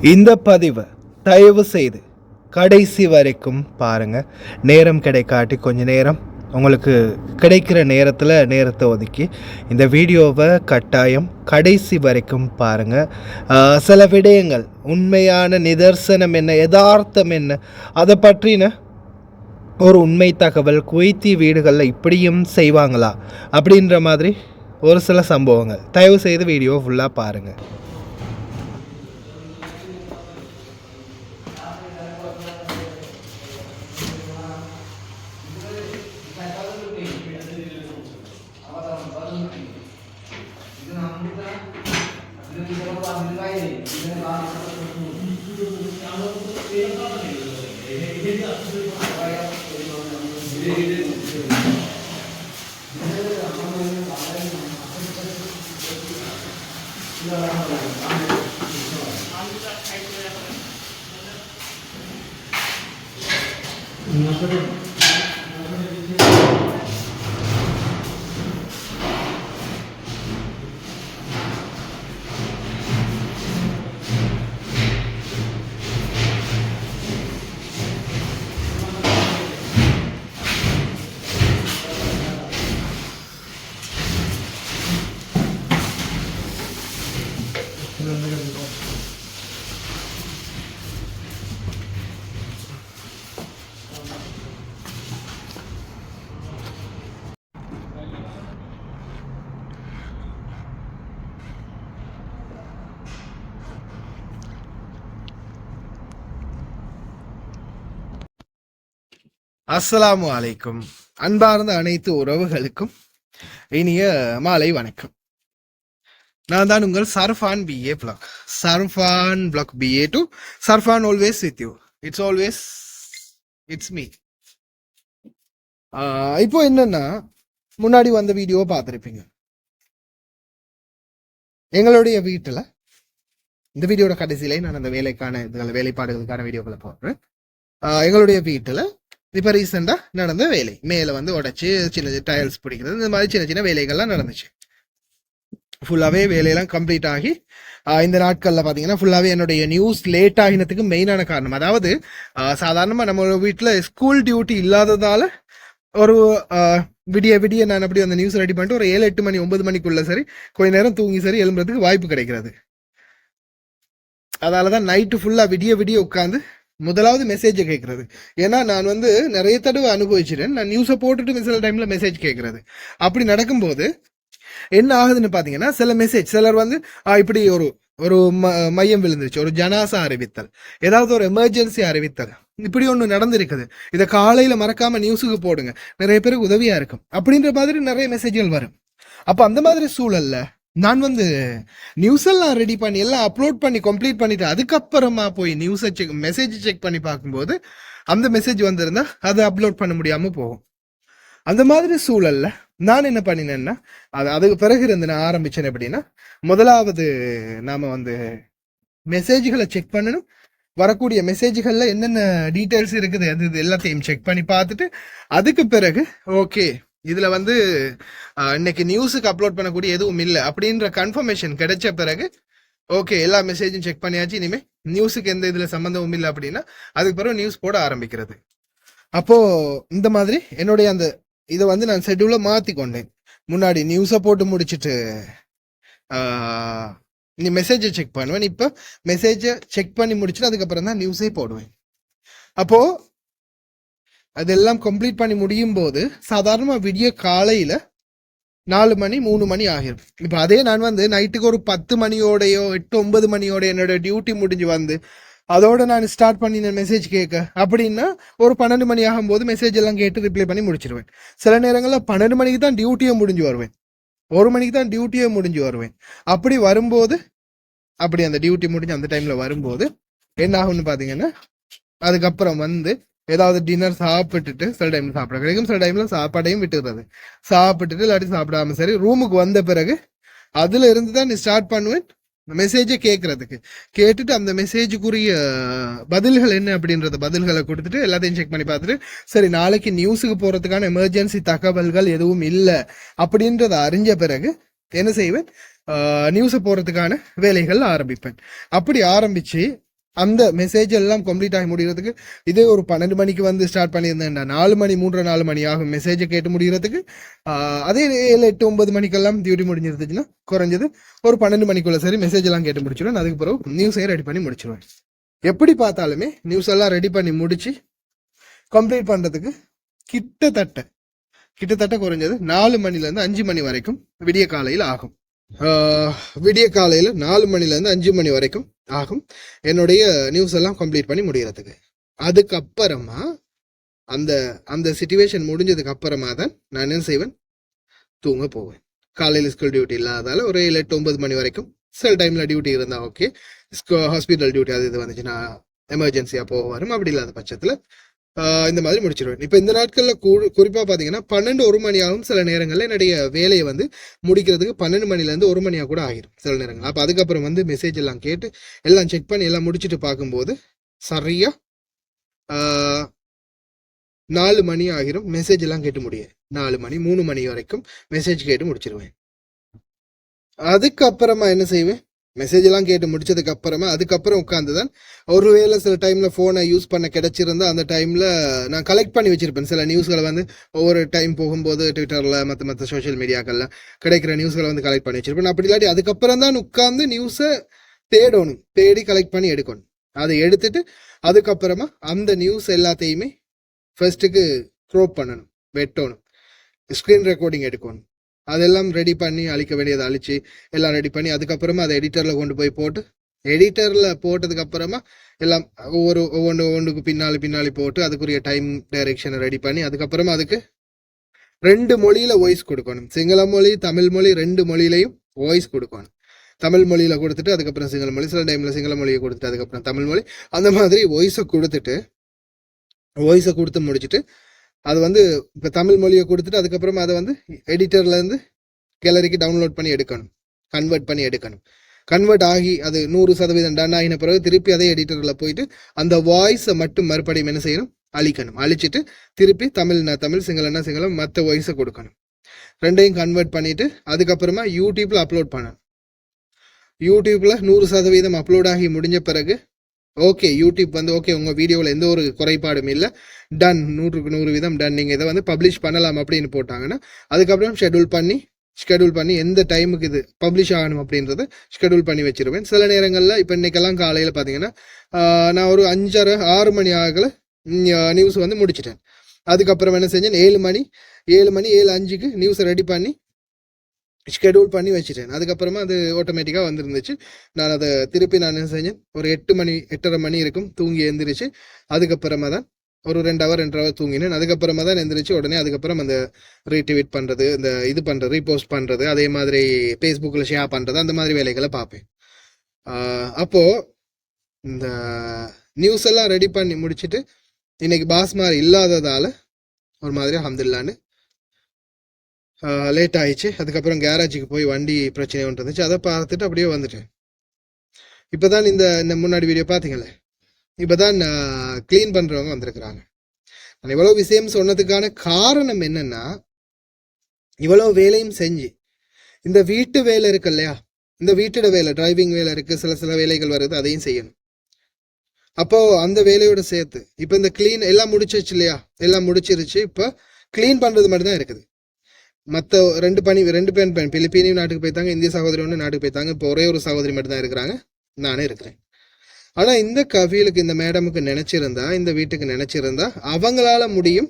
இந்த பதிவை தயவு செய்து கடைசி வரைக்கும் பாருங்கள். நேரம் கிடைக்காட்டி கொஞ்சம் நேரம் உங்களுக்கு கிடைக்கிற நேரத்தை ஒதுக்கி இந்த வீடியோவை கட்டாயம் கடைசி வரைக்கும் பாருங்கள். சில விடயங்கள், உண்மையான நிதர்சனம் என்ன, யதார்த்தம் என்ன, அதை பற்றின ஒரு உண்மை தகவல், குவைத்தி வீடுகளில் இப்படியும் செய்வாங்களா அப்படின்ற மாதிரி ஒரு சில சம்பவங்கள். தயவு செய்து வீடியோ ஃபுல்லாக பாருங்கள். அஸ்ஸலாமு அலைக்கும். அன்பார்ந்த அனைத்து உறவுகளுக்கும் இனிய மாலை வணக்கம். நான் தான் உங்கள் Sarfan PA black. Sarfan black PA to Sarfan always with you. It's me. இப்போ என்னன்னா, முன்னாடி வந்த வீடியோவை பார்த்துருப்பீங்க. எங்களுடைய வீட்டில் இந்த வீடியோட கடைசியிலே நான் அந்த வேலைப்பாடுகளுக்கான வீடியோக்களை போடுறேன். எங்களுடைய வீட்டில் இப்போ ரீசெண்டாக நடந்த வேலை, மேலே வந்து உடச்சி சின்ன டைல்ஸ் பிடிக்கிறது, இந்த மாதிரி சின்ன சின்ன வேலைகள்லாம் நடந்துச்சு. ஃபுல்லாகவே வேலையெல்லாம் கம்ப்ளீட் ஆகி இந்த நாட்களில் பார்த்தீங்கன்னா ஃபுல்லாகவே என்னுடைய நியூஸ் லேட் ஆகினதுக்கு மெயினான காரணம், அதாவது சாதாரணமாக நம்ம வீட்டில் ஸ்கூல் டியூட்டி இல்லாததால் ஒரு விடிய நான் அப்படி அந்த நியூஸ் ரெடி பண்ணிட்டு ஒரு 7-8 மணி 9 மணிக்குள்ள சரி கொஞ்ச நேரம் தூங்கி சரி எழும்புறதுக்கு வாய்ப்பு கிடைக்கிறது. அதனால தான் நைட்டு ஃபுல்லாக விடிய உட்காந்து முதலாவது மெசேஜை கேட்கறது. ஏன்னா நான் வந்து நிறைய தடவை அனுபவிச்சிட்டேன். நான் நியூஸை போட்டுட்டு சில டைம்ல மெசேஜ் கேட்கறது. அப்படி நடக்கும்போது என்ன ஆகுதுன்னு பாத்தீங்கன்னா, சில மெசேஜ் சிலர் வந்து இப்படி ஒரு மையம் விழுந்துருச்சு, ஒரு ஜனாசா அறிவித்தல், ஏதாவது ஒரு எமர்ஜென்சி அறிவித்தல், இப்படி ஒன்று நடந்திருக்குது, இதை காலையில மறக்காம நியூஸுக்கு போடுங்க, நிறைய பேருக்கு உதவியா இருக்கும் அப்படின்ற மாதிரி நிறைய மெசேஜ்கள் வரும். அப்ப அந்த மாதிரி சூழல்ல நான் வந்து நியூஸ் எல்லாம் ரெடி பண்ணி எல்லாம் அப்லோட் பண்ணி கம்ப்ளீட் பண்ணிட்டு அதுக்கப்புறமா போய் நியூஸை மெசேஜ் செக் பண்ணி பார்க்கும்போது அந்த மெசேஜ் வந்திருந்தா அதை அப்லோட் பண்ண முடியாம போகும். அந்த மாதிரி சூழல்ல நான் என்ன பண்ணினேன்னா, அதுக்கு பிறகு இருந்து நான் ஆரம்பிச்சேன் எப்படின்னா, முதலாவது நாம வந்து மெசேஜ்களை செக் பண்ணணும். வரக்கூடிய மெசேஜ்கள்ல என்னென்ன டீட்டெயில்ஸ் இருக்குது அது எல்லாத்தையும் செக் பண்ணி பார்த்துட்டு அதுக்கு பிறகு ஓகே இதுல வந்து இன்னைக்கு நியூஸுக்கு அப்லோட் பண்ணக்கூடிய எதுவும் இல்லை அப்படின்ற கன்ஃபர்மேஷன் கிடைச்ச பிறகு ஓகே எல்லா மெசேஜும் செக் பண்ணியாச்சு, இனிமே நியூஸுக்கு எந்த இதுல சம்பந்தமும் இல்லை அப்படின்னா அதுக்கு பிறகு நியூஸ் போட ஆரம்பிக்கிறது. அப்போ இந்த மாதிரி என்னுடைய அந்த இதை வந்து நான் ஷெட்யூல மாத்தி கொண்டேன். முன்னாடி நியூஸை போட்டு முடிச்சுட்டு நீ மெசேஜை செக் பண்ணுவேன். இப்போ மெசேஜை செக் பண்ணி முடிச்சுட்டு அதுக்கப்புறம் தான் நியூஸே போடுவேன். அப்போ அதெல்லாம் கம்ப்ளீட் பண்ணி முடியும் போது சாதாரணமா விடிய காலையில 4 மணி 3 மணி ஆகிரும். இப்ப அதே நான் வந்து நைட்டுக்கு ஒரு 10 மணியோடையோ 8-9 மணியோட என்னோட டியூட்டி முடிஞ்சு வந்து அதோட நான் ஸ்டார்ட் பண்ணின மெசேஜ் கேட்க அப்படின்னா ஒரு 12 மணி ஆகும் போது மெசேஜ் எல்லாம் கேட்டு ரிப்ளை பண்ணி முடிச்சிருவேன். சில நேரங்களில் 12 மணிக்கு தான் டியூட்டியை முடிஞ்சு வருவேன், 1 மணிக்கு தான் டியூட்டியை முடிஞ்சு வருவேன். அப்படி வரும்போது அப்படி அந்த டியூட்டி முடிஞ்சு அந்த டைம்ல வரும்போது என்ன ஆகும்னு பாத்தீங்கன்னா, அதுக்கப்புறம் வந்து ஏதாவது டின்னர் சாப்பிட்டுட்டு சில டைம்ல சாப்பிட கிடைக்கும், சில டைம்ல சாப்பாடையும் விட்டுறது, சாப்பிட்டுட்டு இல்லாட்டி சாப்பிடாம சரி ரூமுக்கு வந்த பிறகு அதுல இருந்து தான் ஸ்டார்ட் பண்ணுவேன் மெசேஜை கேட்கறதுக்கு. கேட்டுட்டு அந்த மெசேஜுக்குரிய பதில்கள் என்ன அப்படின்றத பதில்களை கொடுத்துட்டு எல்லாத்தையும் செக் பண்ணி பார்த்துட்டு சரி நாளைக்கு நியூஸுக்கு போறதுக்கான எமர்ஜென்சி தகவல்கள் எதுவும் இல்லை அப்படின்றத அறிஞ்ச பிறகு என்ன செய்வேன், நியூஸை போறதுக்கான வேலைகள் ஆரம்பிப்பேன். அப்படி ஆரம்பிச்சு அந்த மெசேஜ் எல்லாம் கம்ப்ளீட் ஆகி முடிகிறதுக்கு இதே ஒரு 12 மணிக்கு வந்து ஸ்டார்ட் பண்ணியிருந்தேன்டா 4 மணி 3-4 மணி ஆகும் மெசேஜை கேட்டு முடிகிறதுக்கு. அதே 7-8-9 மணிக்கெல்லாம் டியூட்டி முடிஞ்சிருந்துச்சுன்னா குறைஞ்சது ஒரு 12 மணிக்குள்ள சரி மெசேஜ் எல்லாம் கேட்டு முடிச்சிடுவேன். அதுக்கு பிறகு நியூஸையும் ரெடி பண்ணி முடிச்சிடுவேன். எப்படி பார்த்தாலுமே நியூஸ் எல்லாம் ரெடி பண்ணி முடிச்சு கம்ப்ளீட் பண்றதுக்கு கிட்டத்தட்ட குறைஞ்சது 4 மணிலேருந்து 5 மணி வரைக்கும் விடிய காலையில் ஆகும். விடிய காலையில் 4 மணிலேருந்து 5 மணி வரைக்கும் ஆகும் என்னுடைய நியூஸ் எல்லாம் கம்ப்ளீட் பண்ணி முடிகிறதுக்கு. அதுக்கப்புறமா அந்த அந்த சிச்சுவேஷன் முடிஞ்சதுக்கு அப்புறமா தான் நான் என்ன செய்வேன், தூங்க போவேன். காலையில் ஸ்கூல் டியூட்டி இல்லாதால ஒரு 7-8-9 மணி வரைக்கும் சில டைம்ல டியூட்டி இருந்தா ஓகே, ஹாஸ்பிட்டல் டியூட்டி அது இது வந்துச்சுன்னா எமர்ஜென்சியா போக வரும். அப்படி இல்லாத பட்சத்துல இந்த மாதிரி முடிச்சிருவேன். இப்ப இந்த நாட்கள்ல குறிப்பா பாத்தீங்கன்னா 12-1 மணி ஆகும். சில நேரங்கள்ல என்னுடைய வேலையை வந்து முடிக்கிறதுக்கு 12 மணில இருந்து 1 மணியா கூட ஆகிரும் சில நேரங்கள். அப்ப அதுக்கப்புறம் வந்து மெசேஜ் எல்லாம் கேட்டு எல்லாம் செக் பண்ணி எல்லாம் முடிச்சுட்டு பார்க்கும்போது சரியா 4 மணி ஆகிரும். மெசேஜ் எல்லாம் கேட்டு முடிய 4 மணி 3 மணி வரைக்கும் மெசேஜ் கேட்டு முடிச்சிருவேன். அதுக்கப்புறமா என்ன செய்வேன், மெசேஜ் எல்லாம் கேட்டு முடிச்சதுக்கு அப்புறமா அதுக்கப்புறம் உட்காந்துதான் ஒருவேளை சில டைம்ல போனை யூஸ் பண்ண கிடைச்சிருந்தா அந்த டைம்ல நான் கலெக்ட் பண்ணி வச்சிருப்பேன். சில நியூஸ்களை வந்து ஒவ்வொரு டைம் போகும்போது ட்விட்டர்ல மற்ற சோசியல் மீடியாக்கள்ல கிடைக்கிற நியூஸ்களை வந்து கலெக்ட் பண்ணி வச்சிருப்பேன். அப்படி இல்லாட்டி அதுக்கப்புறம் தான் உட்கார்ந்து நியூஸை தேடி கலெக்ட் பண்ணி எடுக்கணும். அதை எடுத்துட்டு அதுக்கப்புறமா அந்த நியூஸ் எல்லாத்தையுமே ஃபர்ஸ்ட்டுக்கு க்ரோப் பண்ணணும், வெட்டணும், ஸ்க்ரீன் ரெக்கார்டிங் எடுக்கணும். அதெல்லாம் ரெடி பண்ணி அழிக்க வேண்டியதை அழிச்சு எல்லாம் ரெடி பண்ணி அதுக்கப்புறமா அதை எடிட்டர்ல கொண்டு போய் போட்டு எடிட்டர்ல போட்டதுக்கு அப்புறமா எல்லாம் ஒவ்வொன்றுக்கு பின்னாடி போட்டு அதுக்குரிய டைம் டைரக்ஷனை ரெடி பண்ணி அதுக்கப்புறமா அதுக்கு 2 மொழியில வாய்ஸ் கொடுக்கணும். சிங்கள மொழி தமிழ் மொழி 2 மொழியிலையும் வாய்ஸ் கொடுக்கணும். தமிழ் மொழியில கொடுத்துட்டு அதுக்கப்புறம் சிங்கள மொழி, சில டைம்ல சிங்கள மொழியை கொடுத்துட்டு அதுக்கப்புறம் தமிழ் மொழி, அந்த மாதிரி வாய்ஸை கொடுத்து முடிச்சுட்டு அது வந்து இப்போ தமிழ் மொழியை கொடுத்துட்டு அதுக்கப்புறமா அதை வந்து எடிட்டர்ல இருந்து கேலரிக்கு டவுன்லோட் பண்ணி எடுக்கணும், கன்வெர்ட் ஆகி அது 100% டன் ஆகின பிறகு திருப்பி அதே எடிட்டர்ல போயிட்டு அந்த வாய்ஸை மட்டும் மறுபடியும் என்ன செய்யணும், அழிச்சிட்டு திருப்பி தமிழ் சிங்களம் மற்ற வாய்ஸை கொடுக்கணும். 2ஐயும் கன்வெர்ட் பண்ணிட்டு அதுக்கப்புறமா யூடியூப்ல அப்லோட் பண்ணணும். யூடியூப்ல 100% அப்லோட் ஆகி முடிஞ்ச பிறகு ஓகே, யூடியூப் வந்து ஓகே உங்க வீடியோவில் எந்த ஒரு குறைபாடும் இல்லை, டன் 100% டன், நீங்க இதை வந்து பப்ளிஷ் பண்ணலாம் அப்படின்னு போட்டாங்கன்னா அதுக்கப்புறம் ஷெட்யூல் பண்ணி எந்த டைமுக்கு இது பப்ளிஷ் ஆகணும் அப்படின்றத ஷெட்யூல் பண்ணி வச்சிருவேன். சில நேரங்களில் இப்போ இன்னைக்கெல்லாம் காலையில் பார்த்தீங்கன்னா நான் ஒரு 5-6 மணி ஆகல நியூஸ் வந்து முடிச்சிட்டேன். அதுக்கப்புறம் என்ன செஞ்சேன், 7:05க்கு நியூஸை ரெடி பண்ணி ஷெட்யூல் பண்ணி வச்சுட்டேன். அதுக்கப்புறமா அது ஆட்டோமேட்டிக்காக வந்துருந்துச்சு. நான் அதை திருப்பி நான் என்ன செஞ்சேன், ஒரு 8-8:30 மணி இருக்கும் தூங்கி எழுந்திரிச்சு அதுக்கப்புறமா தான் ஒரு 2 ஹவர் தூங்கினேன். அதுக்கப்புறமா தான் எழுந்திரிச்சு உடனே அதுக்கப்புறம் அந்த ரீட்வீட் பண்ணுறது, இந்த இது பண்ணுறது, ரீபோஸ்ட் பண்ணுறது, அதே மாதிரி ஃபேஸ்புக்கில் ஷேர் பண்ணுறது, அந்த மாதிரி வேலைகளை பார்ப்பேன். அப்போது இந்த நியூஸ் எல்லாம் ரெடி பண்ணி முடிச்சுட்டு இன்னைக்கு பாஸ் மாதிரி இல்லாததால் ஒரு மாதிரி அல்ஹம்துலில்லாஹ்னு லேட் ஆயிடுச்சு. அதுக்கப்புறம் கேரேஜுக்கு போய் வண்டி பிரச்சனை ஒன்று இருந்துச்சு, அதை பார்த்துட்டு அப்படியே வந்துட்டேன். இப்போதான் இந்த முன்னாடி வீடியோ பார்த்தீங்களே, இப்போதான் கிளீன் பண்ணுறவங்க வந்திருக்கிறாங்க. நான் இவ்வளோ விஷயம் சொன்னதுக்கான காரணம் என்னன்னா, இவ்வளோ வேலையும் செஞ்சு இந்த வீட்டு வேலை இருக்கு இல்லையா, இந்த வீட்டோட வேலை, டிரைவிங் வேலை இருக்கு, சில வேலைகள் வருது, அதையும் செய்யணும். அப்போ அந்த வேலையோட சேர்த்து இப்போ இந்த கிளீன் எல்லாம் முடிச்சிருச்சு இல்லையா, எல்லாம் முடிச்சிருச்சு. இப்போ கிளீன் பண்ணுறது மட்டும் தான் இருக்குது. மற்ற 2 பெண் பிலிப்பீனியும் நாட்டுக்கு போய்த்தாங்க, இந்திய சகோதரி ஒன்று நாட்டுக்கு போய்த்தாங்க. இப்போ ஒரே ஒரு சகோதரி மட்டும் தான் இருக்கிறாங்க, நானே இருக்கிறேன். ஆனா இந்த கவிலுக்கு, இந்த மேடமுக்கு நினைச்சிருந்தா, இந்த வீட்டுக்கு நினைச்சிருந்தா அவங்களால முடியும்.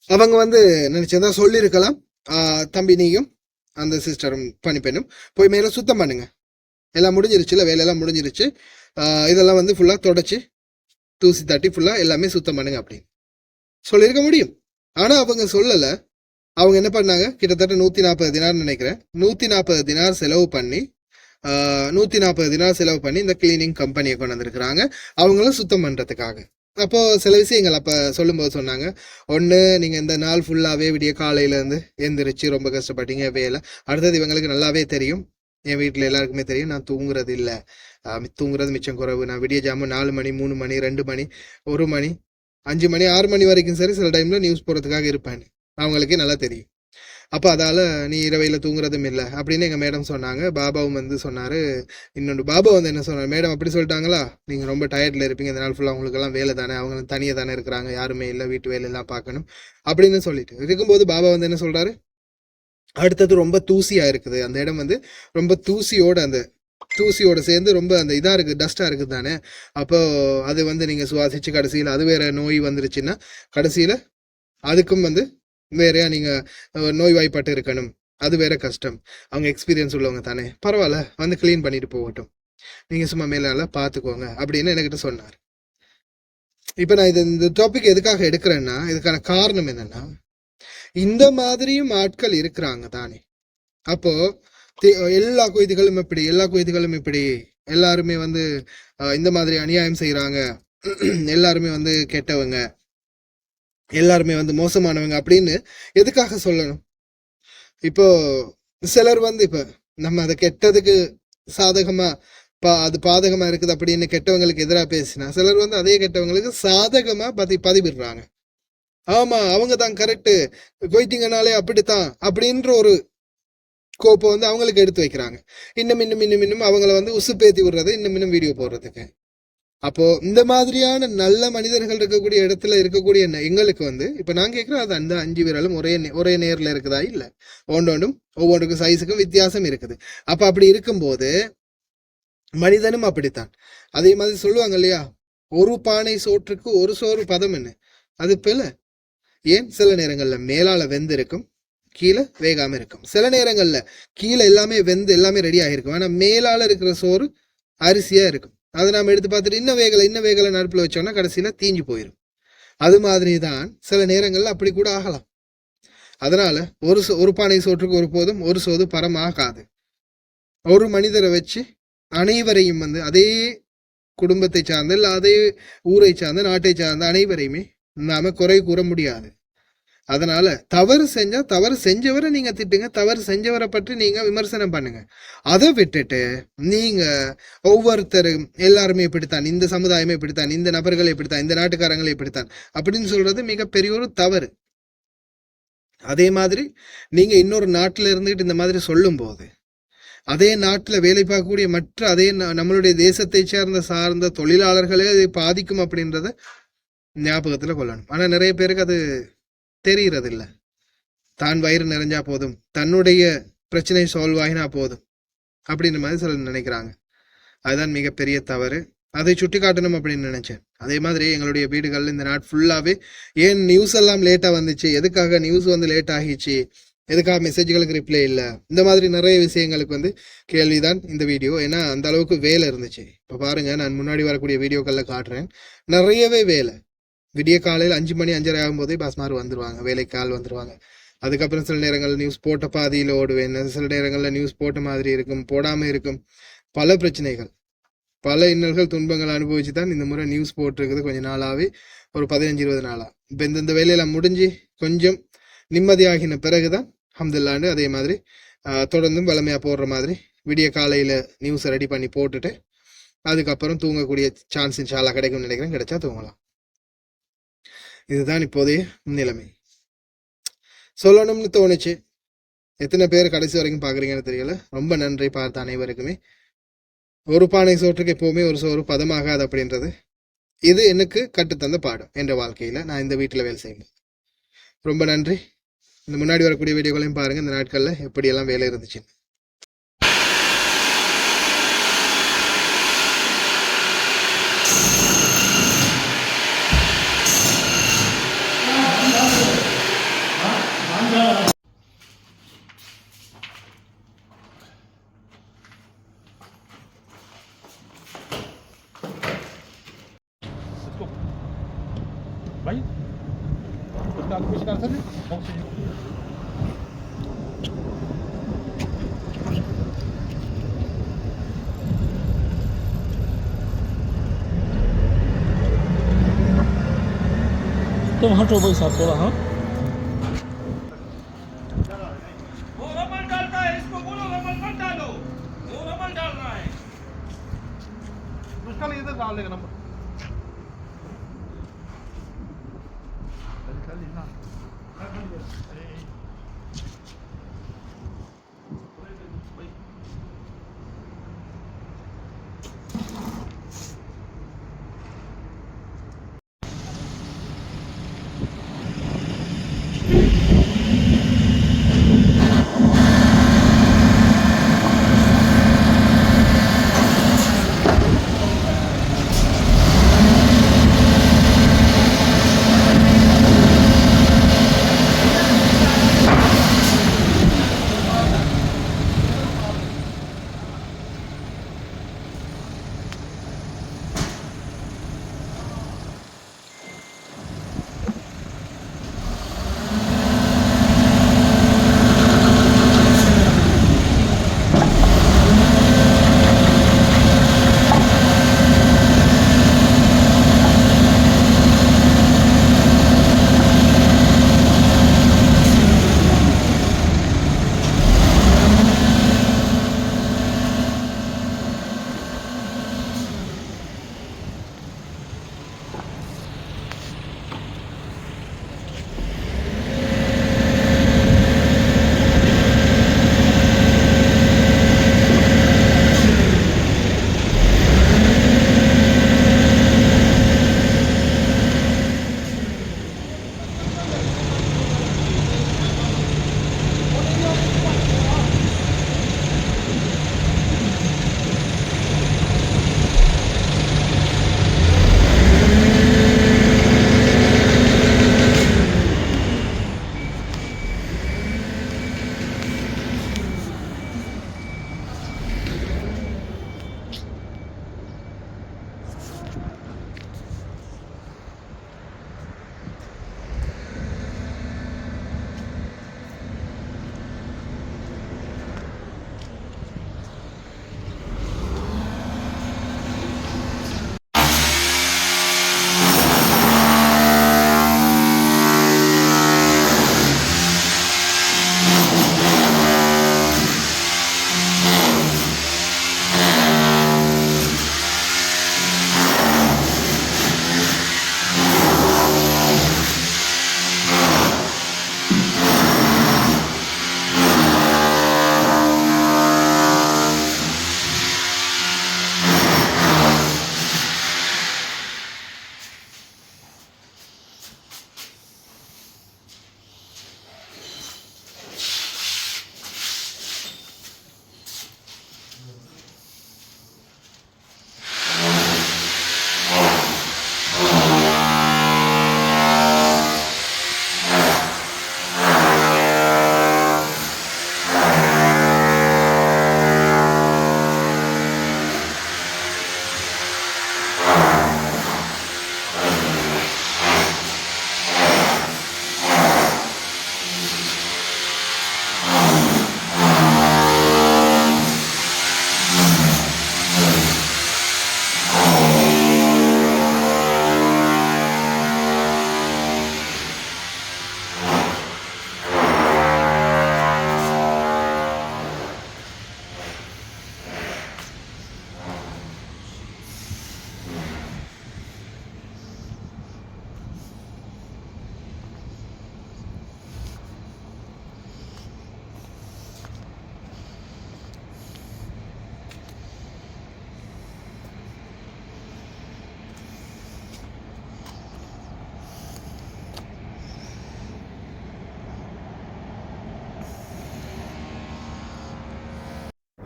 அவங்க வந்து நினைச்சதா சொல்லியிருக்கலாம், தம்பி நீயும் அந்த சிஸ்டரும் பணிப்பெண்ணும் போய் மேல சுத்தம் பண்ணுங்க, எல்லாம் முடிஞ்சிருச்சு, இல்லை வேலையெல்லாம் முடிஞ்சிருச்சு, இதெல்லாம் வந்து ஃபுல்லா தொடச்சி தூசி தட்டி ஃபுல்லா எல்லாமே சுத்தம் பண்ணுங்க அப்படின்னு சொல்லியிருக்க முடியும். ஆனா அவங்க சொல்லல. அவங்க என்ன பண்ணாங்க, கிட்டத்தட்ட 140 தினார் நினைக்கிறேன், 140 தினார் செலவு பண்ணி 140 தினார் செலவு பண்ணி இந்த கிளீனிங் கம்பெனியை கொண்டு வந்திருக்கிறாங்க அவங்களும் சுத்தம் பண்றதுக்காக. அப்போ சில விஷயங்கள் அப்ப சொல்லும்போது சொன்னாங்க, ஒண்ணு நீங்க இந்த நாள் ஃபுல்லாவே விடிய காலையில இருந்து எந்திரிச்சு ரொம்ப கஷ்டப்பட்டீங்க வேலை. அடுத்தது இவங்களுக்கு நல்லாவே தெரியும், என் வீட்டுல எல்லாருக்குமே தெரியும், நான் தூங்குறது இல்லை, தூங்குறது மிச்சம் குறைவு. நான் விடிய ஜாம 4 மணி 3 மணி 2 மணி 1 மணி 5 மணி 6 மணி வரைக்கும் சரி சில டைம்ல நியூஸ் போடுறதுக்காக இருப்பேன். அவங்களுக்கே நல்லா தெரியும். அப்போ அதால் நீ இரவையில் தூங்குறதும் இல்லை அப்படின்னு எங்கள் மேடம் சொன்னாங்க. பாபாவும் வந்து சொன்னார். இன்னொன்று பாபா வந்து என்ன சொன்னார், மேடம் அப்படி சொல்லிட்டாங்களா, நீங்கள் ரொம்ப டயர்டில் இருப்பீங்க, இந்த நாள் ஃபுல்லாக அவங்களுக்கெல்லாம் வேலை தானே, அவங்க தனியாக தானே இருக்கிறாங்க, யாருமே இல்லை, வீட்டு வேலையெல்லாம் பார்க்கணும் அப்படின்னு சொல்லிட்டு இருக்கும்போது பாபா வந்து என்ன சொல்கிறாரு, அடுத்தது ரொம்ப தூசியாக இருக்குது அந்த இடம் வந்து ரொம்ப தூசியோட சேர்ந்து ரொம்ப அந்த இதாக இருக்குது, டஸ்ட்டாக இருக்குது தானே. அப்போ அது வந்து நீங்கள் சுவாசித்து கடைசியில் அது வேற நோய் வந்துருச்சுன்னா கடைசியில் அதுக்கும் வந்து வேறையா நீங்கள் நோய்வாய்ப்பட்டு இருக்கணும், அது வேற கஷ்டம். அவங்க எக்ஸ்பீரியன்ஸ் உள்ளவங்க தானே, பரவாயில்ல வந்து க்ளீன் பண்ணிட்டு போகட்டும், நீங்கள் சும்மா மேலால பார்த்துக்கோங்க அப்படின்னு என்கிட்ட சொன்னார். இப்போ நான் இந்த டாபிக் எதுக்காக எடுக்கிறேன்னா, இதுக்கான காரணம் என்னன்னா, இந்த மாதிரியும் ஆட்கள் இருக்கிறாங்க தானே. அப்போ எல்லா கொய்திகளும் இப்படி எல்லாருமே வந்து இந்த மாதிரி அநியாயம் செய்யறாங்க, எல்லாருமே வந்து கெட்டவங்க, எல்லாருமே வந்து மோசமானவங்க அப்படின்னு எதுக்காக சொல்லணும்? இப்போ சிலர் வந்து இப்ப நம்ம அதை கெட்டதுக்கு சாதகமா அது பாதகமா இருக்குது அப்படின்னு கெட்டவங்களுக்கு எதிராக பேசினா, சிலர் வந்து அதே கெட்டவங்களுக்கு சாதகமா பதிவிடுறாங்க. ஆமா அவங்க தான் கரெக்டு, கொய்திங்கனாலே அப்படித்தான் அப்படின்ற ஒரு கோப்பை வந்து அவங்களுக்கு எடுத்து வைக்கிறாங்க. இன்னும் அவங்கள வந்து உசுப்பேத்தி விடுறது, இன்னும் வீடியோ போடுறதுக்கு. அப்போ இந்த மாதிரியான நல்ல மனிதர்கள் இருக்கக்கூடிய இடத்துல இருக்கக்கூடிய எங்களுக்கு வந்து இப்ப நான் கேட்கிறேன், அது அந்த 5 விரலும் ஒரே நேர்ல இருக்குதா? இல்ல, ஒவ்வொன்றுக்கும் சைஸுக்கும் வித்தியாசம் இருக்குது. அப்ப அப்படி இருக்கும்போது மனிதனும் அப்படித்தான். அதே மாதிரி சொல்லுவாங்க இல்லையா, ஒரு பானை சோற்றுக்கு ஒரு சோறு பதம் என்ன, அது போல ஏன் சில நேரங்கள்ல மேலால வெந்து இருக்கும், கீழே வேகாம இருக்கும். சில நேரங்கள்ல கீழே எல்லாமே வெந்து எல்லாமே ரெடி ஆகிருக்கும், ஆனா மேலால இருக்கிற சோறு அரிசியா இருக்கும். அதை நாம எடுத்து பார்த்துட்டு இன்னும் வேகலை நடுப்புல வச்சோம்னா கடைசியில தீஞ்சு போயிடும். அது மாதிரி தான் சில நேரங்கள்ல அப்படி கூட ஆகலாம். அதனால ஒரு பானை சோற்றுக்கு ஒரு போதும் ஒரு சோது பரமாகாது. ஒரு மனிதரை வச்சு அனைவரையும் வந்து அதே குடும்பத்தை சார்ந்த இல்ல அதே ஊரை சார்ந்த நாட்டை சார்ந்த அனைவரையுமே நாம குறை கூற முடியாது. அதனால தவறு செஞ்சவரை நீங்க திட்டுங்க, தவறு செஞ்சவரை பற்றி நீங்க விமர்சனம் பண்ணுங்க. அதை விட்டுட்டு நீங்க ஒவ்வொருத்தரும் எல்லாருமே இப்படித்தான், இந்த சமுதாயமே இப்படித்தான், இந்த நபர்கள் இப்படித்தான், இந்த நாட்டுக்காரங்களே இப்படித்தான் அப்படின்னு சொல்றது மிகப்பெரிய ஒரு தவறு. அதே மாதிரி நீங்க இன்னொரு நாட்டுல இருந்துகிட்டு இந்த மாதிரி சொல்லும் போது அதே நாட்டுல வேலை பார்க்கக்கூடிய மற்ற அதே நம்மளுடைய தேசத்தை சார்ந்த தொழிலாளர்களே அதை பாதிக்கும் அப்படின்றத ஞாபகத்துல கொள்ளணும். ஆனா நிறைய பேருக்கு அது தெரியறது இல்லை. தான் வயிறு நிறைஞ்சா போதும், தன்னுடைய பிரச்சனை சால்வ் ஆகினா போதும் அப்படின்ற மாதிரி சிலர் நினைக்கிறாங்க. அதுதான் மிகப்பெரிய தவறு. அதை சுட்டி காட்டணும் அப்படின்னு நினைச்சேன். அதே மாதிரி எங்களுடைய வீடுகள் இந்த நாட் ஃபுல்லாவே ஏன் நியூஸ் எல்லாம் லேட்டா வந்துச்சு, எதுக்காக நியூஸ் வந்து லேட் ஆகிச்சு, எதுக்காக மெசேஜ்களுக்கு ரிப்ளை இல்லை, இந்த மாதிரி நிறைய விஷயங்களுக்கு வந்து கேள்விதான் இந்த வீடியோ. ஏன்னா அந்த அளவுக்கு வேலை இருந்துச்சு. இப்போ பாருங்க, நான் முன்னாடி வரக்கூடிய வீடியோக்கள்ல காட்டுறேன், நிறையவே வேலை. விடிய காலையில் 5 மணி 5:30 ஆகும்போதே பாஸ்மார் வந்துருவாங்க, வேலைக்கு ஆள் வந்துருவாங்க. அதுக்கப்புறம் சில நேரங்கள் நியூஸ் போட்ட பாதியில் ஓடுவேன், சில நேரங்களில் நியூஸ் போட்ட மாதிரி இருக்கும், போடாமல் இருக்கும். பல பிரச்சனைகள், பல இன்னல்கள், துன்பங்கள் அனுபவிச்சு தான் இந்த முறை நியூஸ் போட்டிருக்குது. கொஞ்சம் நாளாவே ஒரு 15-20 நாளா. இப்போ இந்த வேலையெல்லாம் முடிஞ்சு கொஞ்சம் நிம்மதியாகின பிறகுதான் அல்ஹம்துலில்லாஹ் அதே மாதிரி தொடர்ந்தும் வளமையாக போடுற மாதிரி விடிய காலையில் நியூஸை ரெடி பண்ணி போட்டுட்டு அதுக்கப்புறம் தூங்கக்கூடிய சான்ஸ் இன்ஷால்லா கிடைக்கும்னு நினைக்கிறேன். கிடைச்சா தூங்கலாம். இதுதான் இப்போதைய நிலைமை. சொல்லணும்னு தோணுச்சு. எத்தனை பேர் கடைசி வரைக்கும் பாக்குறீங்கன்னு தெரியல. ரொம்ப நன்றி பார்த்த அனைவருக்குமே. ஒரு பானை சோற்றுக்கு எப்பவுமே ஒரு சோறு பதமாகாது அப்படின்றது இது எனக்கு கற்றுத்தந்த பாடம் என்ற வாழ்க்கையில. நான் இந்த வீட்டுல வேலை செய்யும்போது ரொம்ப நன்றி. இந்த முன்னாடி வரக்கூடிய வீடியோக்களையும் பாருங்க, இந்த நாட்கள்ல எப்படியெல்லாம் வேலை இருந்துச்சு. Vai. Cuidado com os caras ali. Vamos seguir. तुम हटो भाई साहब थोड़ा। हाँ वो रमल डालता है, इसको बोलो रमल मत डालो, वो रमल डाल रहा है। उसका इधर डाल देगा नंबर।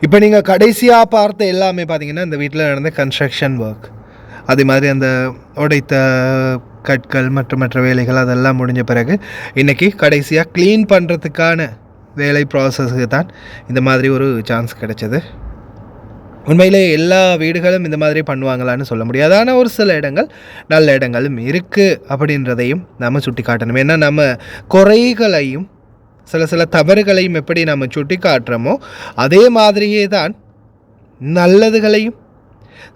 இப்போ நீங்கள் கடைசியாக பார்த்த எல்லாமே பார்த்தீங்கன்னா இந்த வீட்டில் நடந்த கன்ஸ்ட்ரக்ஷன் ஒர்க், அதே மாதிரி அந்த உடைத்த கற்கள் மற்ற வேலைகள் அதெல்லாம் முடிஞ்ச பிறகு இன்றைக்கி கடைசியாக க்ளீன் பண்ணுறதுக்கான வேலை ப்ராசஸுக்கு தான் இந்த மாதிரி ஒரு சான்ஸ் கிடைச்சது. உண்மையிலே எல்லா வீடுகளும் இந்த மாதிரி பண்ணுவாங்களான்னு சொல்ல முடியாது. ஆனால் ஒரு சில இடங்கள் நல்ல இடங்களும் இருக்குது அப்படின்றதையும் நம்ம சுட்டி காட்டணும். ஏன்னா நம்ம குறைகளையும் சில தவறுகளையும் எப்படி நம்ம சுட்டி காட்டுறோமோ அதே மாதிரியே தான் நல்லதுகளையும்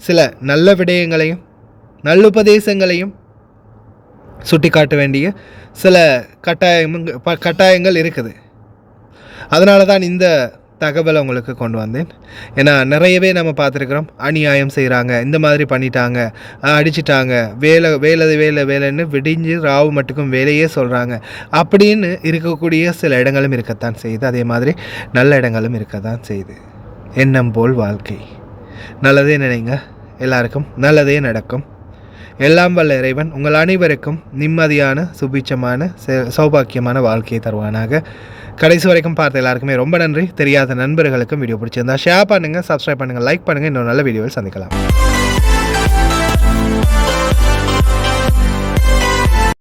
சில நல்ல விடயங்களையும் நல்லுபதேசங்களையும் சுட்டி காட்ட வேண்டிய சில கட்டாயங்கள் இருக்குது. அதனால தான் இந்த தகவலை உங்களுக்கு கொண்டு வந்தேன். ஏன்னா நிறையவே நம்ம பார்த்துருக்குறோம், அநியாயம் செய்கிறாங்க, இந்த மாதிரி பண்ணிட்டாங்க, அடிச்சிட்டாங்க, வேலைன்னு விடிஞ்சு ராவு மட்டுக்கும் வேலையே சொல்கிறாங்க அப்படின்னு இருக்கக்கூடிய சில இடங்களும் இருக்கத்தான் செய்யுது. அதே மாதிரி நல்ல இடங்களும் இருக்கத்தான் செய்யுது. எண்ணம் போல் வாழ்க்கை. நல்லதே நினைங்க, எல்லாருக்கும் நல்லதே நடக்கும். எல்லாம் வல்ல இறைவன் உங்கள் அனைவருக்கும் நிம்மதியான சுபிட்சமான சௌபாக்கியமான வாழ்க்கையை தருவானாக. கடைசி வரைக்கும் பார்த்த எல்லாருக்குமே ரொம்ப நன்றி. தெரியாத நண்பர்களுக்கும் வீடியோ பிடிச்சிருந்தா ஷேர் பண்ணுங்கள், சப்ஸ்கிரைப் பண்ணுங்கள், லைக் பண்ணுங்கள். இன்னொரு நல்ல வீடியோவில் சந்திக்கலாம்.